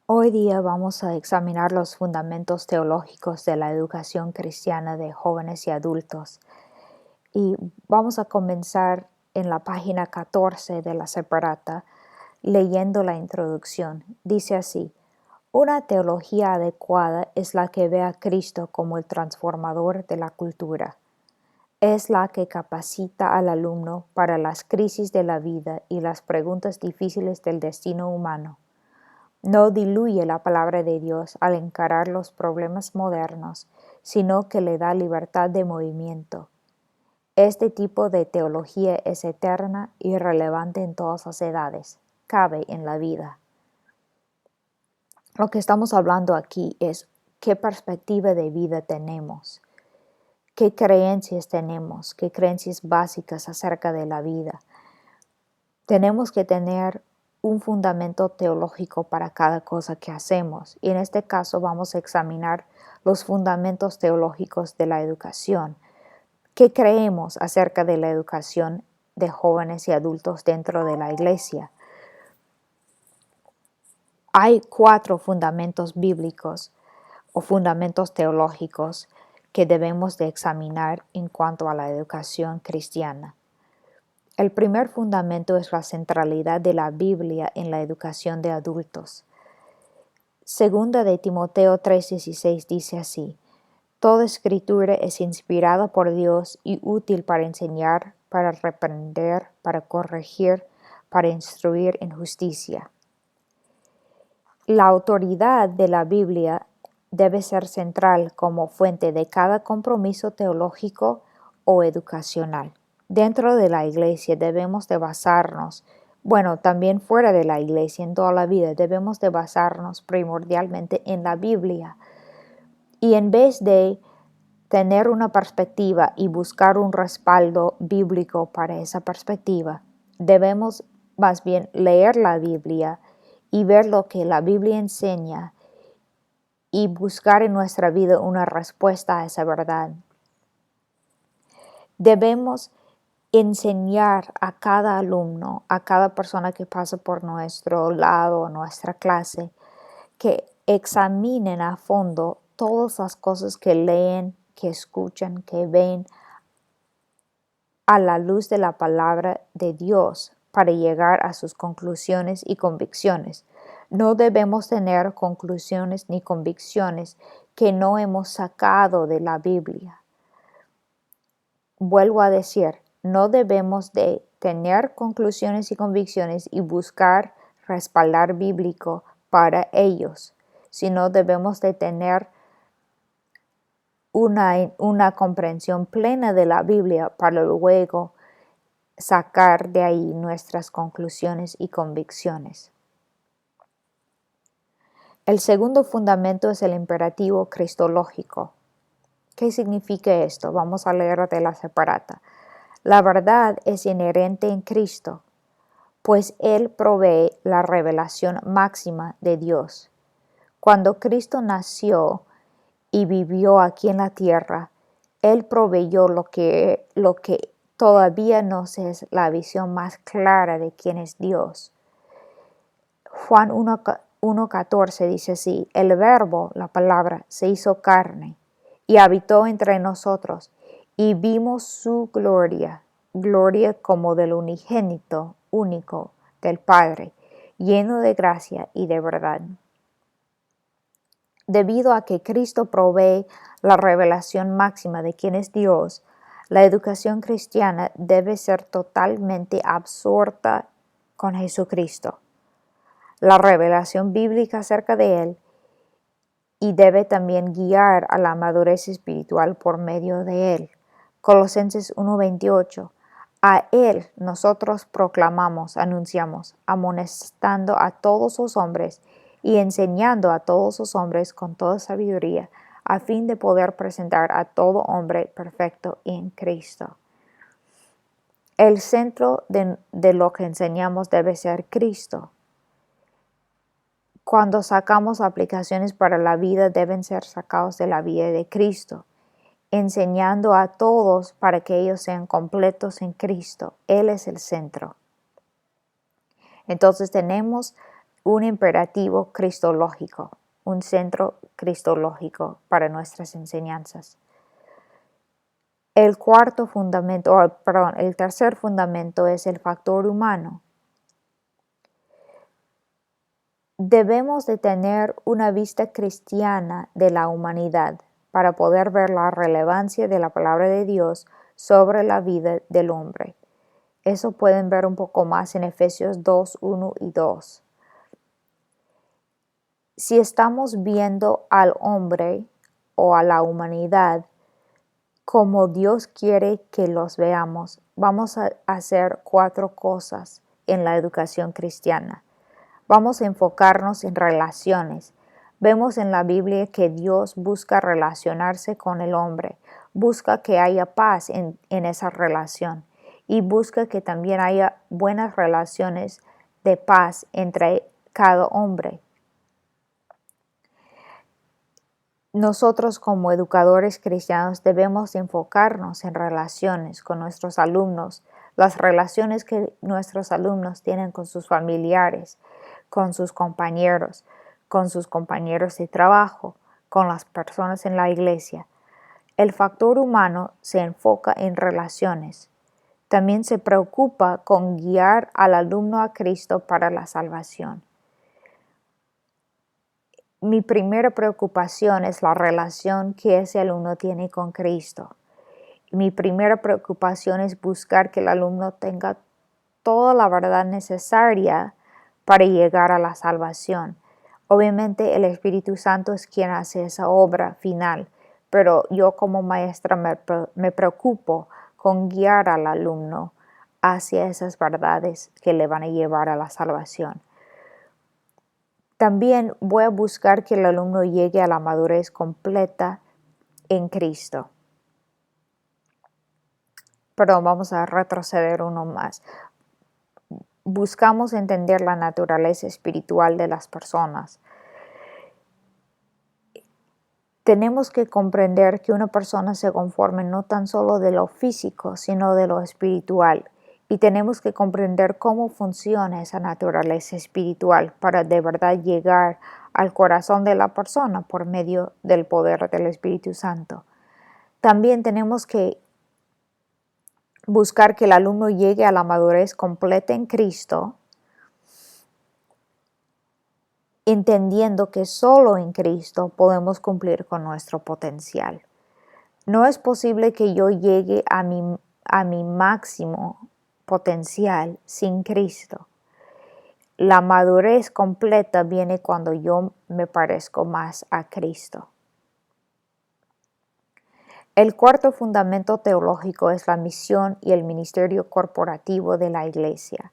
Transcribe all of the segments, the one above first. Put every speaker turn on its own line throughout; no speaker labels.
Hoy día vamos a examinar los fundamentos teológicos de la educación cristiana de jóvenes y adultos. Y vamos a comenzar en la página 14 de la Separata, leyendo la introducción. Dice así: una teología adecuada es la que ve a Cristo como el transformador de la cultura. Es la que capacita al alumno para las crisis de la vida y las preguntas difíciles del destino humano. No diluye la palabra de Dios al encarar los problemas modernos, sino que le da libertad de movimiento. Este tipo de teología es eterna y relevante en todas las edades. Cabe en la vida. Lo que estamos hablando aquí es qué perspectiva de vida tenemos, qué creencias tenemos, qué creencias básicas acerca de la vida. Tenemos que tener un fundamento teológico para cada cosa que hacemos, y en este caso vamos a examinar los fundamentos teológicos de la educación. ¿Qué creemos acerca de la educación de jóvenes y adultos dentro de la iglesia? Hay 4 fundamentos bíblicos o fundamentos teológicos que debemos de examinar en cuanto a la educación cristiana. El primer fundamento es la centralidad de la Biblia en la educación de adultos. Segunda de Timoteo 3:16 dice así: toda escritura es inspirada por Dios y útil para enseñar, para reprender, para corregir, para instruir en justicia. La autoridad de la Biblia debe ser central como fuente de cada compromiso teológico o educacional. Dentro de la iglesia debemos de basarnos, también fuera de la iglesia, en toda la vida, debemos de basarnos primordialmente en la Biblia. Y en vez de tener una perspectiva y buscar un respaldo bíblico para esa perspectiva, debemos más bien leer la Biblia y ver lo que la Biblia enseña y buscar en nuestra vida una respuesta a esa verdad. Debemos enseñar a cada alumno, a cada persona que pasa por nuestro lado, nuestra clase, que examinen a fondo todas las cosas que leen, que escuchan, que ven a la luz de la palabra de Dios para llegar a sus conclusiones y convicciones. No debemos tener conclusiones ni convicciones que no hemos sacado de la Biblia. Vuelvo a decir, no debemos de tener conclusiones y convicciones y buscar respaldar bíblico para ellos, sino debemos de tener una comprensión plena de la Biblia para luego sacar de ahí nuestras conclusiones y convicciones. El segundo fundamento es el imperativo cristológico. ¿Qué significa esto? Vamos a leer de la Separata. La verdad es inherente en Cristo, pues Él provee la revelación máxima de Dios. Cuando Cristo nació y vivió aquí en la tierra, Él proveyó lo que todavía nos es la visión más clara de quién es Dios. Juan 1:14 dice así: el verbo, la palabra, se hizo carne y habitó entre nosotros, y vimos su gloria, gloria como del unigénito único del Padre, lleno de gracia y de verdad. Debido a que Cristo provee la revelación máxima de quién es Dios, la educación cristiana debe ser totalmente absorta con Jesucristo, la revelación bíblica acerca de Él, y debe también guiar a la madurez espiritual por medio de Él. Colosenses 1:28. A Él nosotros proclamamos, anunciamos, amonestando a todos los hombres y enseñando a todos los hombres con toda sabiduría, a fin de poder presentar a todo hombre perfecto en Cristo. El centro de lo que enseñamos debe ser Cristo. Cuando sacamos aplicaciones para la vida, deben ser sacados de la vida de Cristo, enseñando a todos para que ellos sean completos en Cristo. Él es el centro. Entonces tenemos un imperativo cristológico, un centro cristológico para nuestras enseñanzas. El tercer fundamento es el factor humano. Debemos de tener una vista cristiana de la humanidad para poder ver la relevancia de la palabra de Dios sobre la vida del hombre. Eso pueden ver un poco más en Efesios 2, 1 y 2. Si estamos viendo al hombre o a la humanidad como Dios quiere que los veamos, vamos a hacer 4 cosas en la educación cristiana. Vamos a enfocarnos en relaciones. Vemos en la Biblia que Dios busca relacionarse con el hombre, busca que haya paz en esa relación y busca que también haya buenas relaciones de paz entre cada hombre. Nosotros como educadores cristianos debemos enfocarnos en relaciones con nuestros alumnos, las relaciones que nuestros alumnos tienen con sus familiares, con sus compañeros de trabajo, con las personas en la iglesia. El factor humano se enfoca en relaciones. También se preocupa con guiar al alumno a Cristo para la salvación. Mi primera preocupación es la relación que ese alumno tiene con Cristo. Mi primera preocupación es buscar que el alumno tenga toda la verdad necesaria para llegar a la salvación. Obviamente el Espíritu Santo es quien hace esa obra final, pero yo como maestra me preocupo con guiar al alumno hacia esas verdades que le van a llevar a la salvación. También voy a buscar que el alumno llegue a la madurez completa en Cristo. Perdón, vamos a retroceder uno más. Buscamos entender la naturaleza espiritual de las personas. Tenemos que comprender que una persona se conforma no tan solo de lo físico, sino de lo espiritual. Y tenemos que comprender cómo funciona esa naturaleza espiritual para de verdad llegar al corazón de la persona por medio del poder del Espíritu Santo. También tenemos que buscar que el alumno llegue a la madurez completa en Cristo, entendiendo que solo en Cristo podemos cumplir con nuestro potencial. No es posible que yo llegue a mi máximo potencial sin Cristo. La madurez completa viene cuando yo me parezco más a Cristo. El cuarto fundamento teológico es la misión y el ministerio corporativo de la iglesia.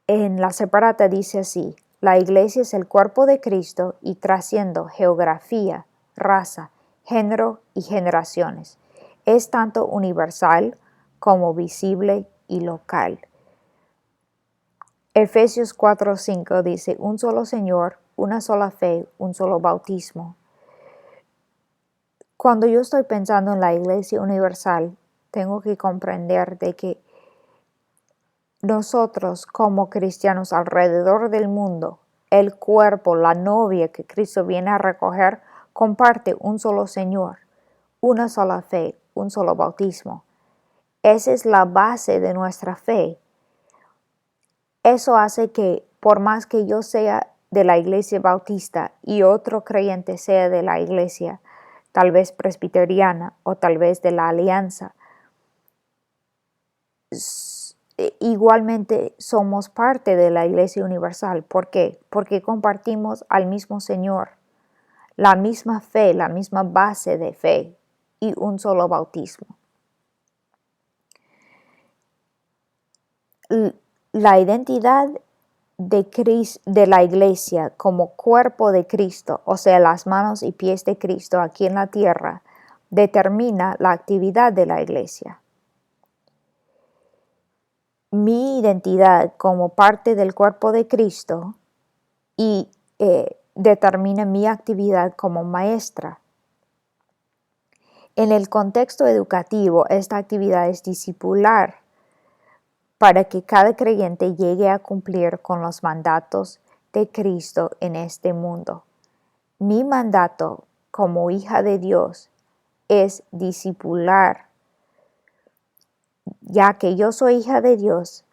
En la separata dice así: la iglesia es el cuerpo de Cristo y trasciende geografía, raza, género y generaciones. Es tanto universal como visible y local. Efesios 4:5 dice: un solo Señor, una sola fe, un solo bautismo. Cuando yo estoy pensando en la iglesia universal, tengo que comprender de que nosotros como cristianos alrededor del mundo, el cuerpo, la novia que Cristo viene a recoger, comparte un solo Señor, una sola fe, un solo bautismo. Esa es la base de nuestra fe. Eso hace que por más que yo sea de la iglesia bautista y otro creyente sea de la iglesia, tal vez presbiteriana o tal vez de la alianza, igualmente somos parte de la iglesia universal. ¿Por qué? Porque compartimos al mismo Señor, la misma fe, la misma base de fe y un solo bautismo. La identidad de la iglesia como cuerpo de Cristo, o sea, las manos y pies de Cristo aquí en la tierra, determina la actividad de la iglesia. Mi identidad como parte del cuerpo de Cristo y determina mi actividad como maestra. En el contexto educativo, esta actividad es discipular. para que cada creyente llegue a cumplir con los mandatos de Cristo en este mundo. Mi mandato como hija de Dios es discipular. Ya que yo soy hija de Dios,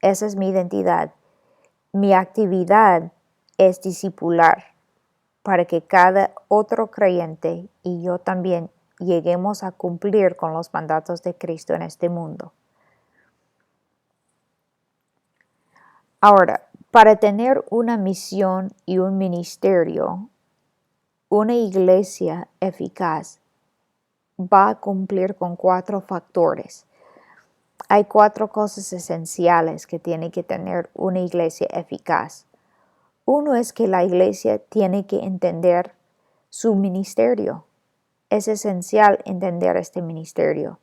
esa es mi identidad. Mi actividad es discipular para que cada otro creyente y yo también lleguemos a cumplir con los mandatos de Cristo en este mundo. Ahora, para tener una misión y un ministerio, una iglesia eficaz va a cumplir con 4 factores. Hay 4 cosas esenciales que tiene que tener una iglesia eficaz. Uno es que la iglesia tiene que entender su ministerio. Es esencial entender este ministerio.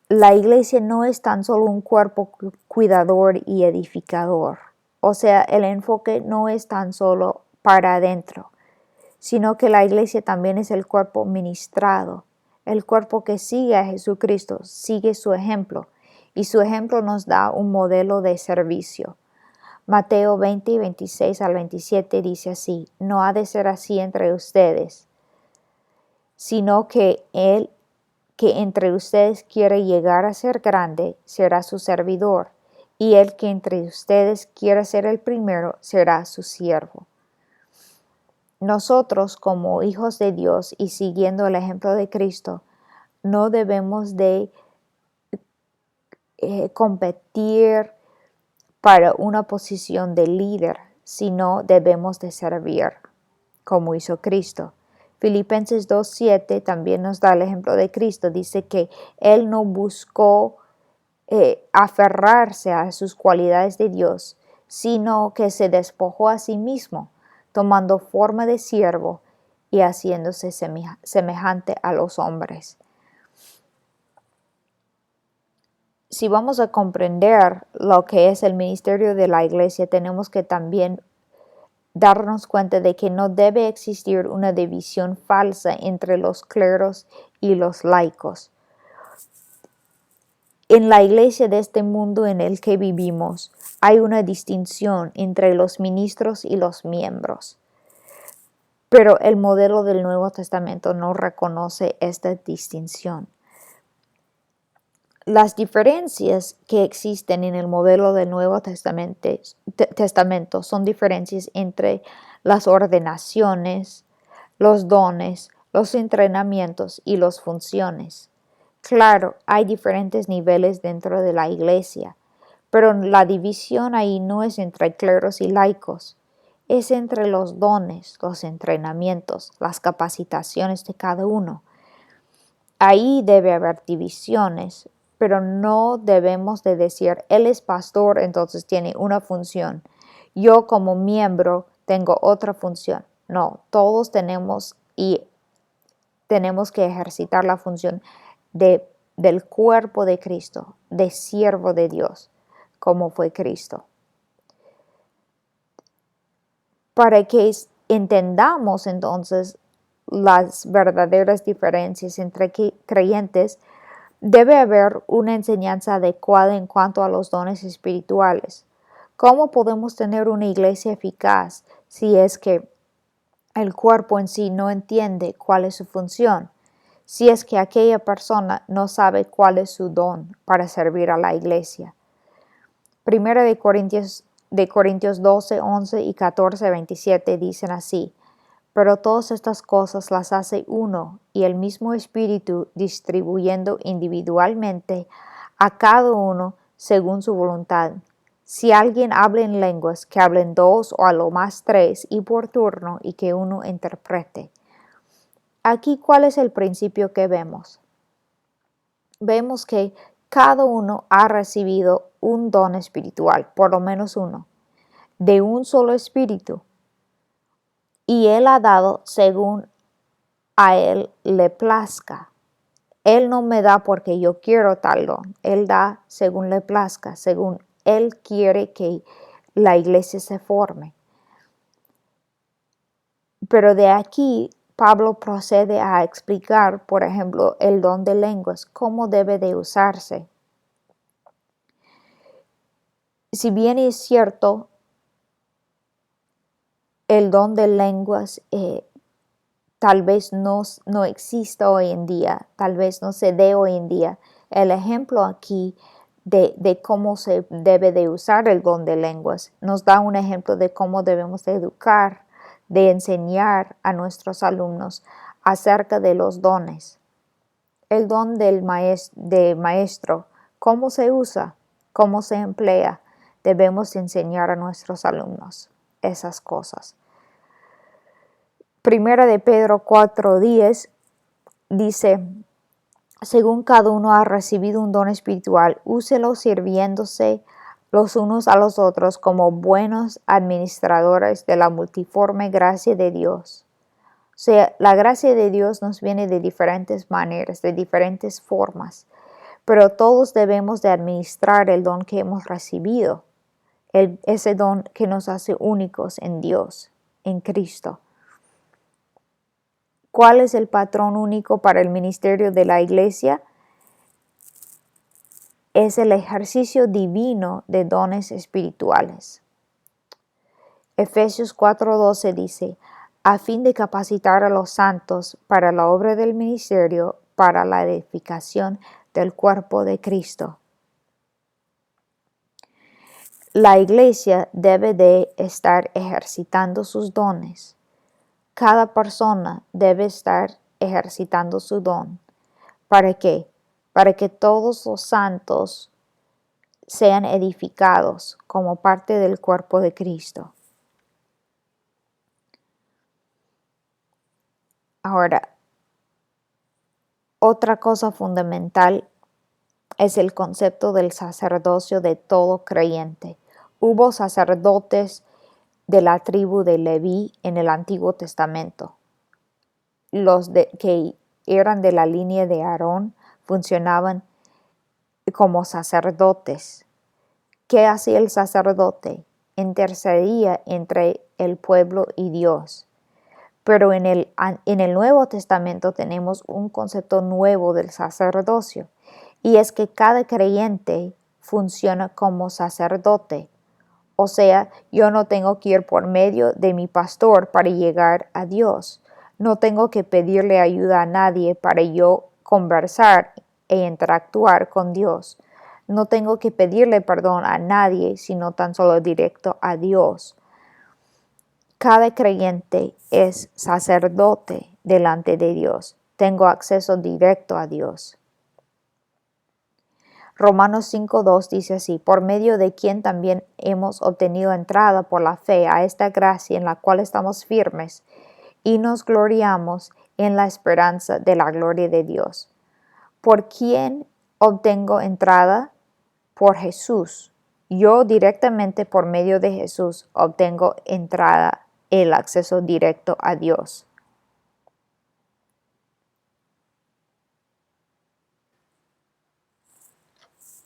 La iglesia no es tan solo un cuerpo cuidador y edificador. O sea, el enfoque no es tan solo para adentro, sino que la iglesia también es el cuerpo ministrado, el cuerpo que sigue a Jesucristo, sigue su ejemplo, y su ejemplo nos da un modelo de servicio. Mateo 20, 26 al 27 dice así: no ha de ser así entre ustedes, sino que el que entre ustedes quiere llegar a ser grande será su servidor, y el que entre ustedes quiera ser el primero será su siervo. Nosotros, como hijos de Dios y siguiendo el ejemplo de Cristo, no debemos de competir para una posición de líder, sino debemos de servir, como hizo Cristo. Filipenses 2:7 también nos da el ejemplo de Cristo. Dice que Él no buscó aferrarse a sus cualidades de Dios, sino que se despojó a sí mismo, tomando forma de siervo y haciéndose semejante a los hombres. Si vamos a comprender lo que es el ministerio de la iglesia, tenemos que también darnos cuenta de que no debe existir una división falsa entre los cleros y los laicos. En la iglesia de este mundo en el que vivimos, hay una distinción entre los ministros y los miembros. Pero el modelo del Nuevo Testamento no reconoce esta distinción. Las diferencias que existen en el modelo del Nuevo Testamento son diferencias entre las ordenaciones, los dones, los entrenamientos y las funciones. Claro, hay diferentes niveles dentro de la iglesia, pero la división ahí no es entre cleros y laicos, es entre los dones, los entrenamientos, las capacitaciones de cada uno. Ahí debe haber divisiones, pero no debemos de decir, él es pastor, entonces tiene una función. Yo como miembro tengo otra función. No, todos tenemos que ejercitar la función del cuerpo de Cristo, de siervo de Dios, como fue Cristo. Para que entendamos entonces las verdaderas diferencias entre creyentes, debe haber una enseñanza adecuada en cuanto a los dones espirituales. ¿Cómo podemos tener una iglesia eficaz si es que el cuerpo en sí no entiende cuál es su función? Si es que aquella persona no sabe cuál es su don para servir a la iglesia. Primera de Corintios 12, 11 y 14, 27 dicen así: pero todas estas cosas las hace uno y el mismo Espíritu, distribuyendo individualmente a cada uno según su voluntad. Si alguien habla en lenguas, que hablen 2 o a lo más 3 y por turno, y que uno interprete. Aquí, ¿cuál es el principio que vemos? Vemos que cada uno ha recibido un don espiritual, por lo menos uno, de un solo espíritu. Y Él ha dado según a Él le plazca. Él no me da porque yo quiero tal don. Él da según le plazca, según Él quiere que la iglesia se forme. Pero de aquí Pablo procede a explicar, por ejemplo, el don de lenguas, cómo debe de usarse. si bien es cierto, el don de lenguas tal vez no exista hoy en día, tal vez no se dé hoy en día. El ejemplo aquí de cómo se debe de usar el don de lenguas nos da un ejemplo de cómo debemos de educar, de enseñar a nuestros alumnos acerca de los dones. El don de maestro, cómo se usa, cómo se emplea. Debemos enseñar a nuestros alumnos esas cosas. Primera de Pedro 4:10 dice, según cada uno ha recibido un don espiritual, úselo sirviéndose los unos a los otros como buenos administradores de la multiforme gracia de Dios. O sea, la gracia de Dios nos viene de diferentes maneras, de diferentes formas, pero todos debemos de administrar el don que hemos recibido, ese don que nos hace únicos en Dios, en Cristo. ¿Cuál es el patrón único para el ministerio de la iglesia? Es el ejercicio divino de dones espirituales. Efesios 4:12 dice, a fin de capacitar a los santos para la obra del ministerio, para la edificación del cuerpo de Cristo. La iglesia debe de estar ejercitando sus dones. Cada persona debe estar ejercitando su don. ¿Para qué? Para que todos los santos sean edificados como parte del cuerpo de Cristo. Ahora, otra cosa fundamental es el concepto del sacerdocio de todo creyente. Hubo sacerdotes de la tribu de Leví en el Antiguo Testamento. Los que eran de la línea de Aarón funcionaban como sacerdotes. ¿Qué hacía el sacerdote? Intercedía entre el pueblo y Dios. Pero en el Nuevo Testamento tenemos un concepto nuevo del sacerdocio, y es que cada creyente funciona como sacerdote. O sea, yo no tengo que ir por medio de mi pastor para llegar a Dios. No tengo que pedirle ayuda a nadie para yo conversar e interactuar con Dios. No tengo que pedirle perdón a nadie, sino tan solo directo a Dios. Cada creyente es sacerdote delante de Dios. Tengo acceso directo a Dios. Romanos 5:2 dice así, por medio de quien también hemos obtenido entrada por la fe a esta gracia en la cual estamos firmes y nos gloriamos en la esperanza de la gloria de Dios. ¿Por quién obtengo entrada? Por Jesús. Yo directamente por medio de Jesús obtengo entrada, el acceso directo a Dios.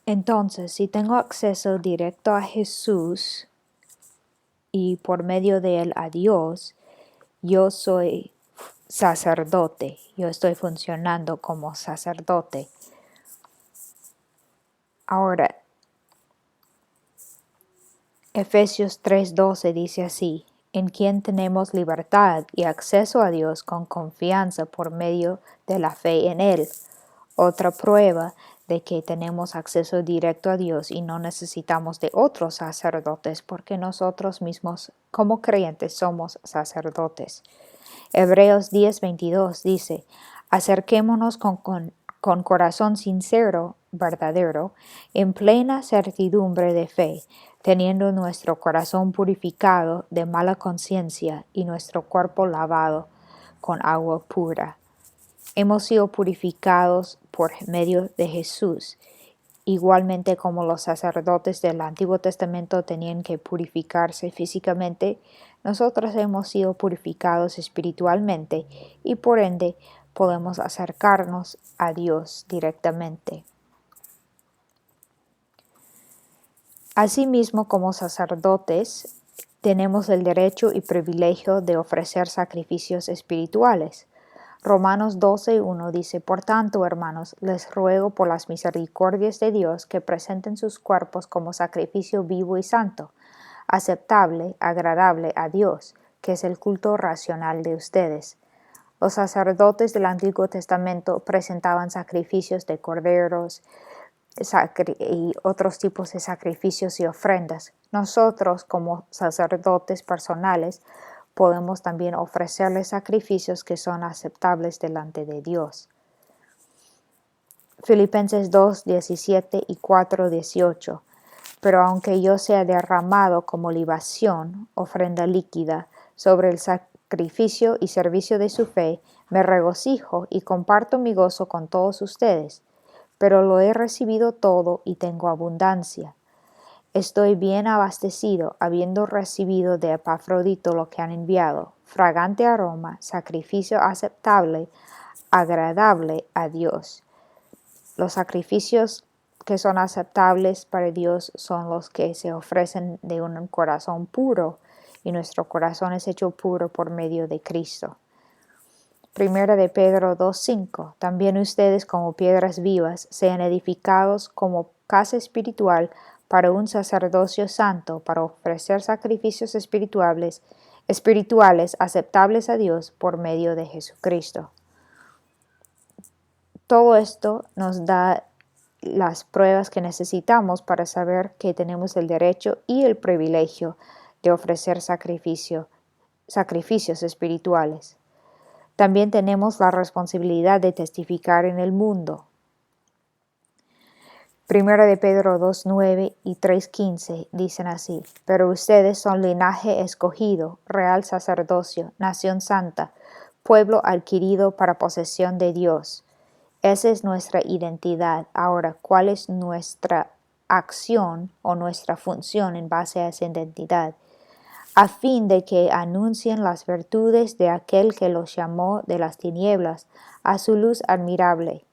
Entonces, si tengo acceso directo a Jesús y por medio de él a Dios, yo soy sacerdote, yo estoy funcionando como sacerdote. Ahora, Efesios 3:12 dice así, en quien tenemos libertad y acceso a Dios con confianza por medio de la fe en Él. Otra prueba de que tenemos acceso directo a Dios y no necesitamos de otros sacerdotes porque nosotros mismos como creyentes somos sacerdotes. Hebreos 10:22 dice, acerquémonos con corazón sincero, verdadero, en plena certidumbre de fe, teniendo nuestro corazón purificado de mala conciencia y nuestro cuerpo lavado con agua pura. Hemos sido purificados por medio de Jesús, igualmente como los sacerdotes del Antiguo Testamento tenían que purificarse físicamente, nosotros hemos sido purificados espiritualmente y por ende podemos acercarnos a Dios directamente. Asimismo, como sacerdotes, tenemos el derecho y privilegio de ofrecer sacrificios espirituales. Romanos 12:1 dice, por tanto, hermanos, les ruego por las misericordias de Dios que presenten sus cuerpos como sacrificio vivo y santo, aceptable, agradable a Dios, que es el culto racional de ustedes. Los sacerdotes del Antiguo Testamento presentaban sacrificios de corderos y otros tipos de sacrificios y ofrendas. Nosotros, como sacerdotes personales, podemos también ofrecerles sacrificios que son aceptables delante de Dios. Filipenses 2:17 y 4:18. Pero aunque yo sea derramado como libación, ofrenda líquida, sobre el sacrificio y servicio de su fe, me regocijo y comparto mi gozo con todos ustedes. Pero lo he recibido todo y tengo abundancia. Estoy bien abastecido, habiendo recibido de Epafrodito lo que han enviado, fragante aroma, sacrificio aceptable, agradable a Dios. Los sacrificios que son aceptables para Dios son los que se ofrecen de un corazón puro, y nuestro corazón es hecho puro por medio de Cristo. Primera de Pedro 2:5. También ustedes como piedras vivas sean edificados como casa espiritual para un sacerdocio santo, para ofrecer sacrificios espirituales aceptables a Dios por medio de Jesucristo. Todo esto nos da las pruebas que necesitamos para saber que tenemos el derecho y el privilegio de ofrecer sacrificios espirituales. También tenemos la responsabilidad de testificar en el mundo. Primera de Pedro 2:9 y 3:15 dicen así, pero ustedes son linaje escogido, real sacerdocio, nación santa, pueblo adquirido para posesión de Dios. Esa es nuestra identidad. Ahora, ¿cuál es nuestra acción o nuestra función en base a esa identidad? A fin de que anuncien las virtudes de aquel que los llamó de las tinieblas a su luz admirable.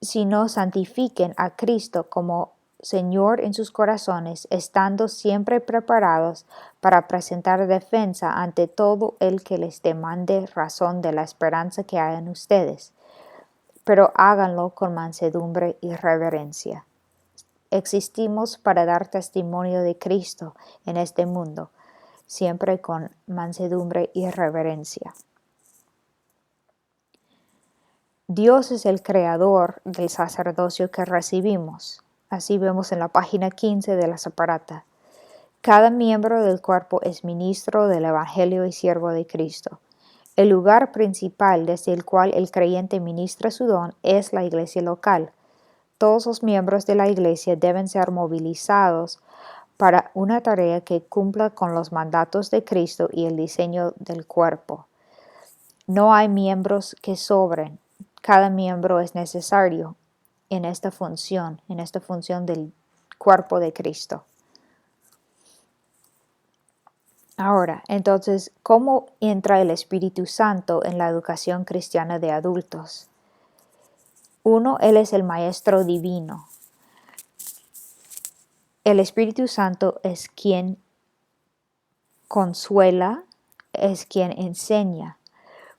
Sino santifiquen a Cristo como Señor en sus corazones, estando siempre preparados para presentar defensa ante todo el que les demande razón de la esperanza que hay en ustedes. Pero háganlo con mansedumbre y reverencia. Existimos para dar testimonio de Cristo en este mundo, siempre con mansedumbre y reverencia. Dios es el creador del sacerdocio que recibimos. Así vemos en la página 15 de la separata. Cada miembro del cuerpo es ministro del Evangelio y siervo de Cristo. El lugar principal desde el cual el creyente ministra su don es la iglesia local. Todos los miembros de la iglesia deben ser movilizados para una tarea que cumpla con los mandatos de Cristo y el diseño del cuerpo. No hay miembros que sobren. Cada miembro es necesario en esta función del cuerpo de Cristo. Ahora, entonces, ¿cómo entra el Espíritu Santo en la educación cristiana de adultos? 1. Él es el Maestro Divino. El Espíritu Santo es quien consuela, es quien enseña.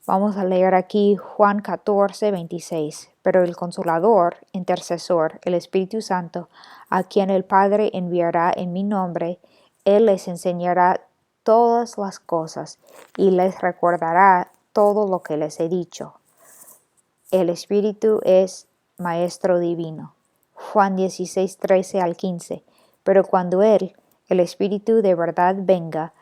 Vamos a leer aquí Juan 14:26. Pero el Consolador, intercesor, el Espíritu Santo, a quien el Padre enviará en mi nombre, Él les enseñará todas las cosas y les recordará todo lo que les he dicho. El Espíritu es Maestro Divino. Juan 16:13 al 15. Pero cuando Él, el Espíritu de verdad, venga,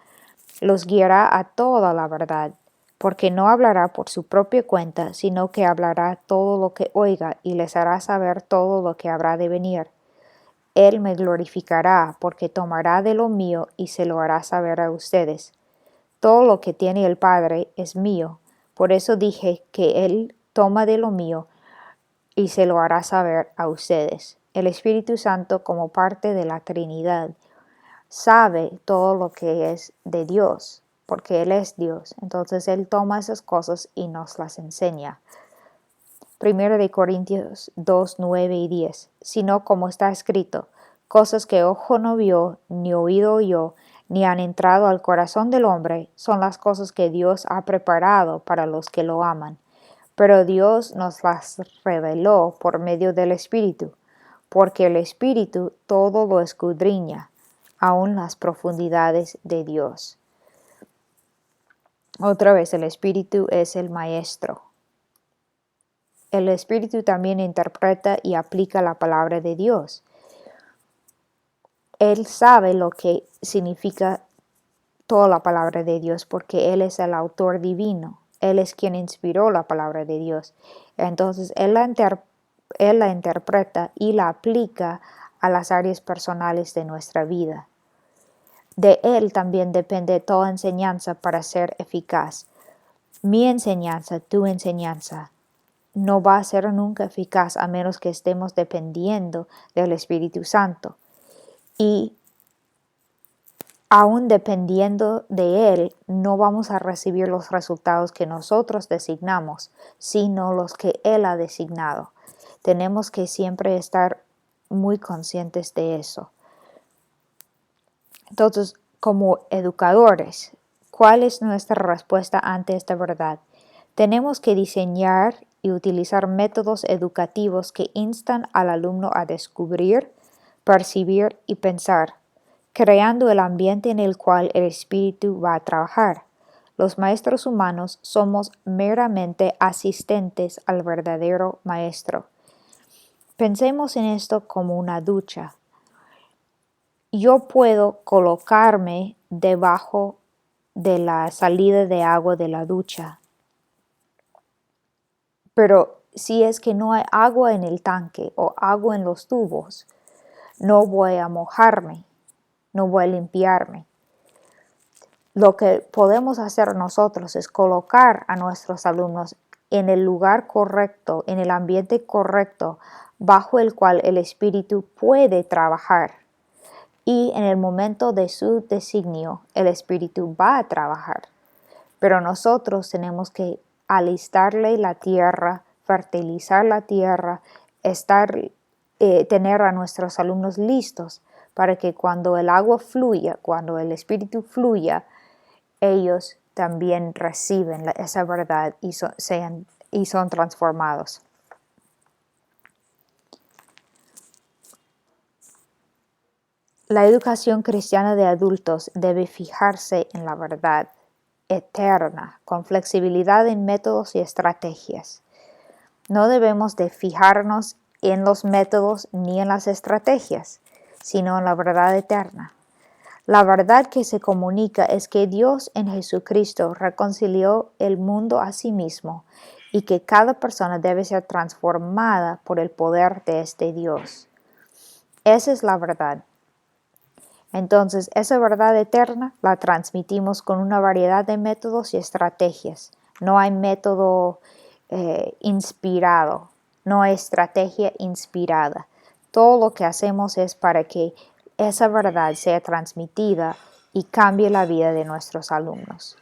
los guiará a toda la verdad, porque no hablará por su propia cuenta, sino que hablará todo lo que oiga y les hará saber todo lo que habrá de venir. Él me glorificará, porque tomará de lo mío y se lo hará saber a ustedes. Todo lo que tiene el Padre es mío, por eso dije que Él toma de lo mío y se lo hará saber a ustedes. El Espíritu Santo, como parte de la Trinidad, sabe todo lo que es de Dios, porque Él es Dios. Entonces Él toma esas cosas y nos las enseña. 1 de Corintios 2, 9 y 10. Sino como está escrito, cosas que ojo no vio, ni oído oyó, ni han entrado al corazón del hombre, son las cosas que Dios ha preparado para los que lo aman. Pero Dios nos las reveló por medio del Espíritu, porque el Espíritu todo lo escudriña, aun las profundidades de Dios. Otra vez, el Espíritu es el Maestro. El Espíritu también interpreta y aplica la palabra de Dios. Él sabe lo que significa toda la palabra de Dios porque Él es el autor divino. Él es quien inspiró la palabra de Dios. Entonces, Él la interpreta y la aplica a las áreas personales de nuestra vida. De Él también depende toda enseñanza para ser eficaz. Mi enseñanza, tu enseñanza, no va a ser nunca eficaz a menos que estemos dependiendo del Espíritu Santo. Y aún dependiendo de Él, no vamos a recibir los resultados que nosotros designamos, sino los que Él ha designado. Tenemos que siempre estar muy conscientes de eso. Entonces, como educadores, ¿cuál es nuestra respuesta ante esta verdad? Tenemos que diseñar y utilizar métodos educativos que instan al alumno a descubrir, percibir y pensar, creando el ambiente en el cual el espíritu va a trabajar. Los maestros humanos somos meramente asistentes al verdadero maestro. Pensemos en esto como una ducha. Yo puedo colocarme debajo de la salida de agua de la ducha, pero si es que no hay agua en el tanque o agua en los tubos, no voy a mojarme, no voy a limpiarme. Lo que podemos hacer nosotros es colocar a nuestros alumnos en el lugar correcto, en el ambiente correcto, bajo el cual el espíritu puede trabajar. Y en el momento de su designio, el espíritu va a trabajar. Pero nosotros tenemos que alistarle la tierra, fertilizar la tierra, tener a nuestros alumnos listos para que cuando el agua fluya, cuando el espíritu fluya, ellos también reciben esa verdad y son transformados. La educación cristiana de adultos debe fijarse en la verdad eterna, con flexibilidad en métodos y estrategias. No debemos de fijarnos en los métodos ni en las estrategias, sino en la verdad eterna. La verdad que se comunica es que Dios en Jesucristo reconcilió el mundo a sí mismo y que cada persona debe ser transformada por el poder de este Dios. Esa es la verdad. Entonces, esa verdad eterna la transmitimos con una variedad de métodos y estrategias. No hay método inspirado, no hay estrategia inspirada. Todo lo que hacemos es para que esa verdad sea transmitida y cambie la vida de nuestros alumnos.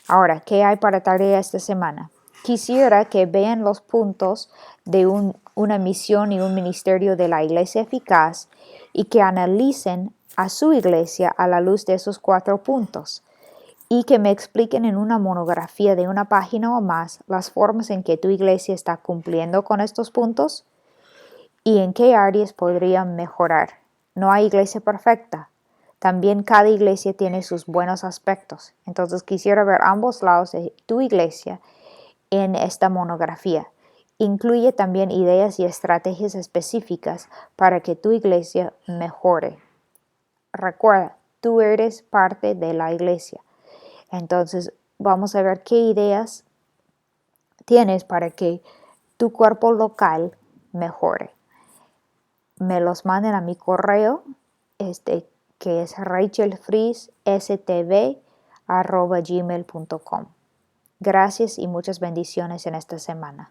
Ahora, ¿qué hay para tarea esta semana? Quisiera que vean los puntos de una misión y un ministerio de la Iglesia Eficaz y que analicen a su iglesia a la luz de esos 4 puntos y que me expliquen en una monografía de una página o más las formas en que tu iglesia está cumpliendo con estos puntos y en qué áreas podrían mejorar. No hay iglesia perfecta. También cada iglesia tiene sus buenos aspectos. Entonces quisiera ver ambos lados de tu iglesia en esta monografía. Incluye también ideas y estrategias específicas para que tu iglesia mejore. Recuerda, tú eres parte de la iglesia. Entonces vamos a ver qué ideas tienes para que tu cuerpo local mejore. Me los manden a mi correo, que es rachelfriesstv@gmail.com. Gracias y muchas bendiciones en esta semana.